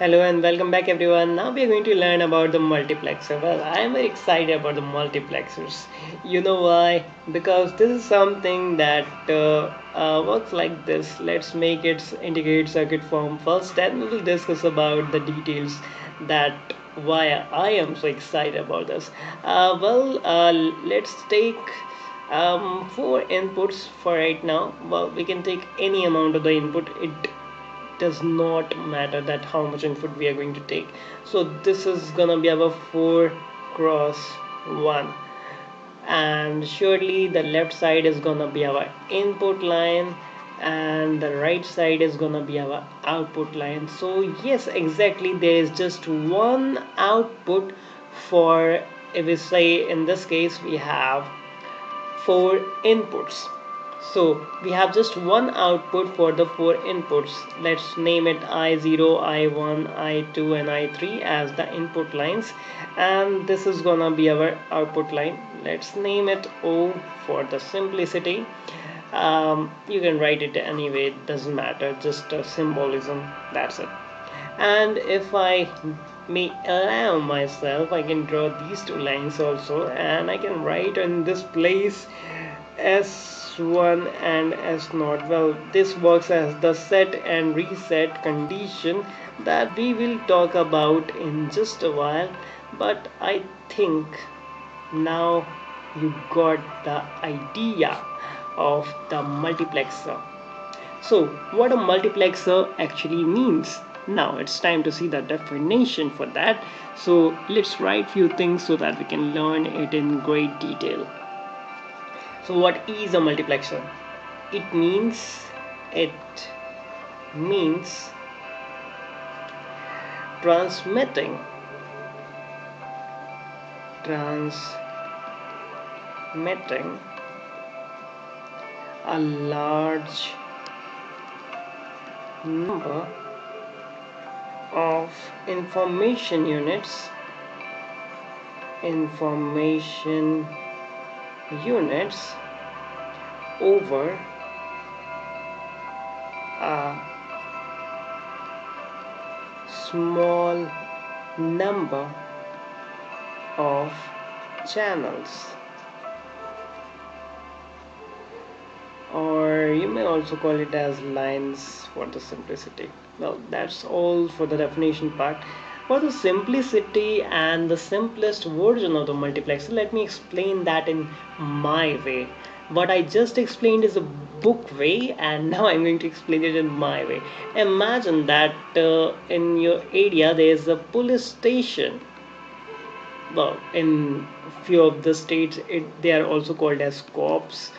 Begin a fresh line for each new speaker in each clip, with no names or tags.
Hello and welcome back everyone. Now we are going to learn about the multiplexer. Well, I am very excited about the multiplexers. You know why? Because this is something that works like this. Let's make its integrated circuit form first, then we will discuss about the details that why I am so excited about this. Let's take four inputs for right now. Well, we can take any amount of the input. It does not matter that how much input we are going to take. So this is gonna be our 4 cross 1, and surely the left side is gonna be our input line and the right side is gonna be our output line. So yes, exactly, there is just one output for, if we say in this case we have 4 inputs. So we have just one output for the 4 inputs. Let's name it I0, I1, I2 and I3 as the input lines, and this is gonna be our output line. Let's name it O for the simplicity. You can write it anyway, it doesn't matter, just a symbolism, that's it. And if I may allow myself, I can draw these two lines also, and I can write in this place S1 and S0. Well, this works as the set and reset condition that we will talk about in just a while, but I think now you got the idea of the multiplexer. So what a multiplexer actually means. Now it's time to see the definition for that. So let's write few things so that we can learn it in great detail. So what is a multiplexer? It means transmitting a large number of information units over a small number of channels, or you may also call it as lines for the simplicity. Well, that's all for the definition part. For the simplicity and the simplest version of the multiplexer, let me explain that in my way. What I just explained is a book way, and now I'm going to explain it in my way. Imagine that in your area there is a police station. Well, in few of the states they are also called as cops.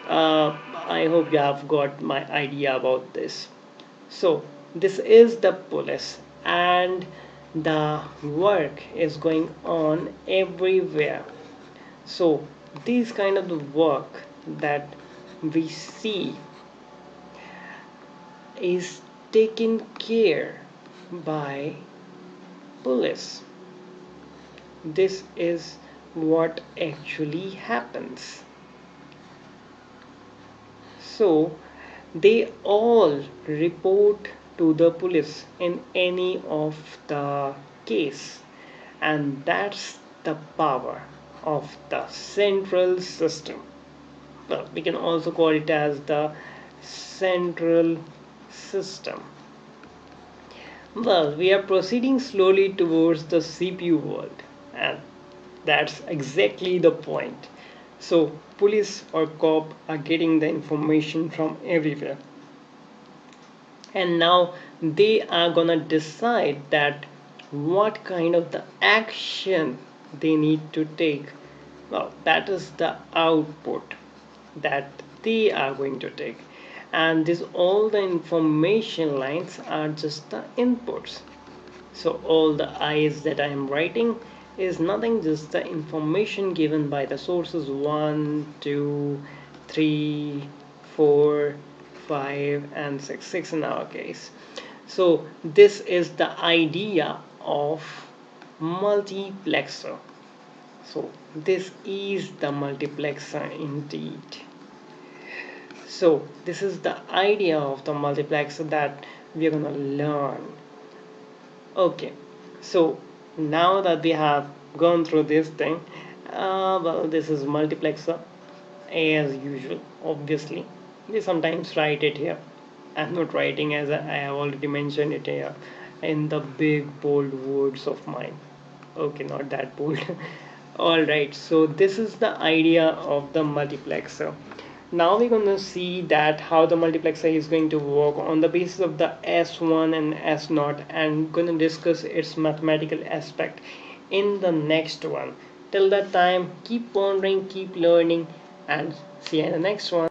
I hope you have got my idea about this. So this is the police, and the work is going on everywhere. So these kind of the work that we see is taken care by police. This is what actually happens. So they all report to the police in any of the case, and that's the power of the central system. Well, we can also call it as the central system. Well, we are proceeding slowly towards the CPU world, and that's exactly the point. So police or cop are getting the information from everywhere, and now they are gonna decide that what kind of the action they need to take. Well, that is the output that they are going to take, and this all the information lines are just the inputs. So all the I's that I am writing is nothing, just the information given by the sources 1, 2, 3, 4, 5 and 6 in our case. So this is the idea of multiplexer. So this is the multiplexer indeed. So this is the idea of the multiplexer that we are gonna learn. Okay, so now that we have gone through this thing, well, this is multiplexer as usual. Obviously, we sometimes write it here. I'm not writing as I have already mentioned it here in the big bold words of mine. Okay, not that bold. All right, so this is the idea of the multiplexer. Now we're going to see that how the multiplexer is going to work on the basis of the S1 and S0, and going to discuss its mathematical aspect in the next one. Till that time, keep pondering, keep learning, and see you in the next one.